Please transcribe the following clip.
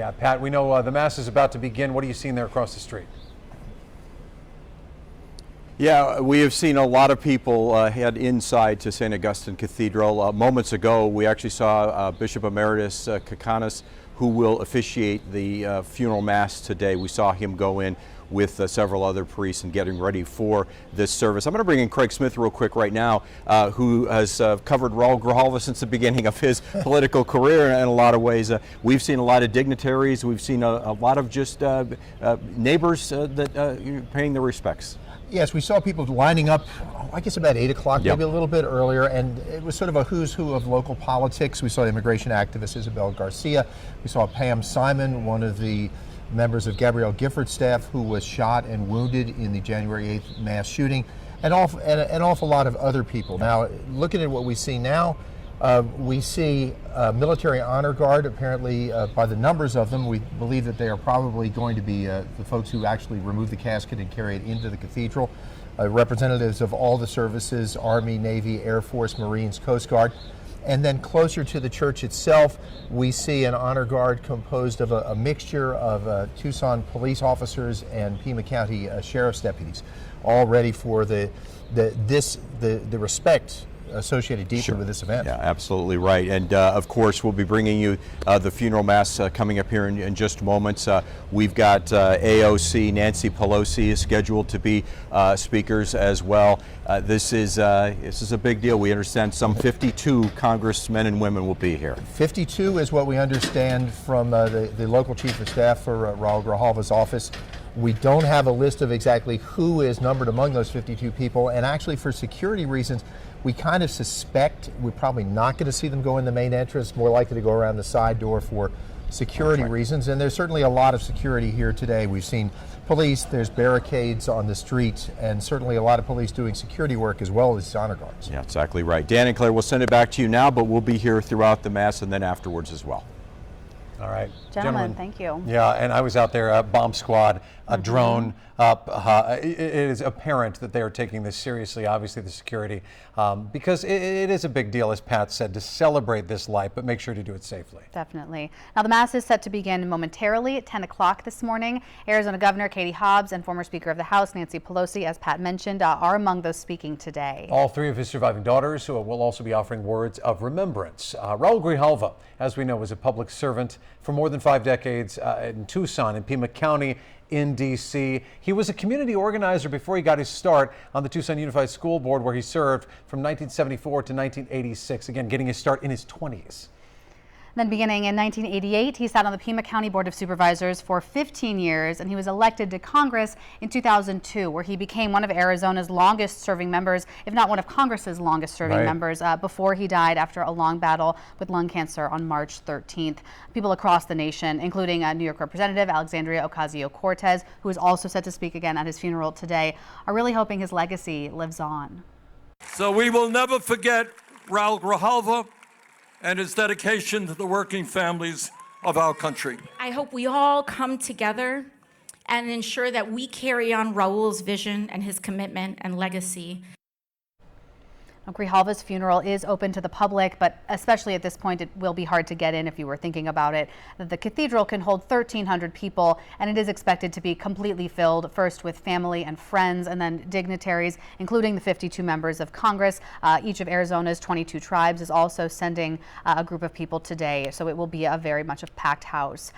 Yeah, Pat, we know the Mass is about to begin. What are you seeing there across the street? Yeah, we have seen a lot of people head inside to St. Augustine Cathedral. Moments ago, we actually saw Bishop Emeritus Kakanis, who will officiate the funeral mass today. We saw him go in with several other priests and getting ready for this service. I'm going to bring in Craig Smith real quick right now, who has covered Raúl Grijalva since the beginning of his political career in a lot of ways. We've seen a lot of dignitaries. We've seen a lot of just neighbors that paying their respects. Yes, we saw people lining up, I guess about 8 o'clock, Yep. maybe a little bit earlier, and it was sort of a who's who of local politics. We saw immigration activist Isabel Garcia. We saw Pam Simon, one of the members of Gabrielle Giffords' staff, who was shot and wounded in the January 8th mass shooting, and an awful lot of other people. Now, looking at what we see now, we see military honor guard. Apparently, by the numbers of them, we believe that they are probably going to be the folks who actually remove the casket and carry it into the cathedral. Representatives of all the services, Army, Navy, Air Force, Marines, Coast Guard. And then closer to the church itself, we see an honor guard composed of a mixture of Tucson police officers and Pima County sheriff's deputies, all ready for the respect associated deeply Sure. with this event. Yeah, absolutely right. And of course, we'll be bringing you the funeral mass coming up here in just moments. We've got AOC Nancy Pelosi is scheduled to be speakers as well. This is a big deal. We understand some 52 congressmen and women will be here. 52 is what we understand from the local chief of staff for Raúl Grijalva's office. We don't have a list of exactly who is numbered among those 52 people, and actually for security reasons, we kind of suspect we're probably not going to see them go in the main entrance, more likely to go around the side door for security reasons, and there's certainly a lot of security here today. We've seen police, there's barricades on the street, and certainly a lot of police doing security work as well as honor guards. Yeah, exactly right. Dan and Claire, we'll send it back to you now, but we'll be here throughout the mass and then afterwards as well. All right. Gentlemen, thank you. Yeah, and I was out there, bomb squad, a drone up. It is apparent that they are taking this seriously, obviously the security, because it is a big deal, as Pat said, to celebrate this life, but make sure to do it safely. Definitely. Now the mass is set to begin momentarily at 10 o'clock this morning. Arizona Governor Katie Hobbs and former Speaker of the House Nancy Pelosi, as Pat mentioned, are among those speaking today. All three of his surviving daughters will also be offering words of remembrance. Raúl Grijalva, as we know, was a public servant for more than 5 decades in Tucson and Pima County in D.C. He was a community organizer before he got his start on the Tucson Unified School Board, where he served from 1974 to 1986, again getting his start in his 20s. Then beginning in 1988, he sat on the Pima County Board of Supervisors for 15 years, and he was elected to Congress in 2002, where he became one of Arizona's longest serving members, if not one of Congress's longest serving members, before he died after a long battle with lung cancer on March 13th. People across the nation, including New York Representative Alexandria Ocasio-Cortez, who is also set to speak again at his funeral today, are really hoping his legacy lives on. So we will never forget Raúl Grijalva and his dedication to the working families of our country. I hope we all come together and ensure that we carry on Raúl's vision and his commitment and legacy. Now, Grijalva's funeral is open to the public, but especially at this point, it will be hard to get in if you were thinking about it. The cathedral can hold 1,300 people, and it is expected to be completely filled, first with family and friends, and then dignitaries, including the 52 members of Congress. Each of Arizona's 22 tribes is also sending a group of people today, so it will be a very much a packed house.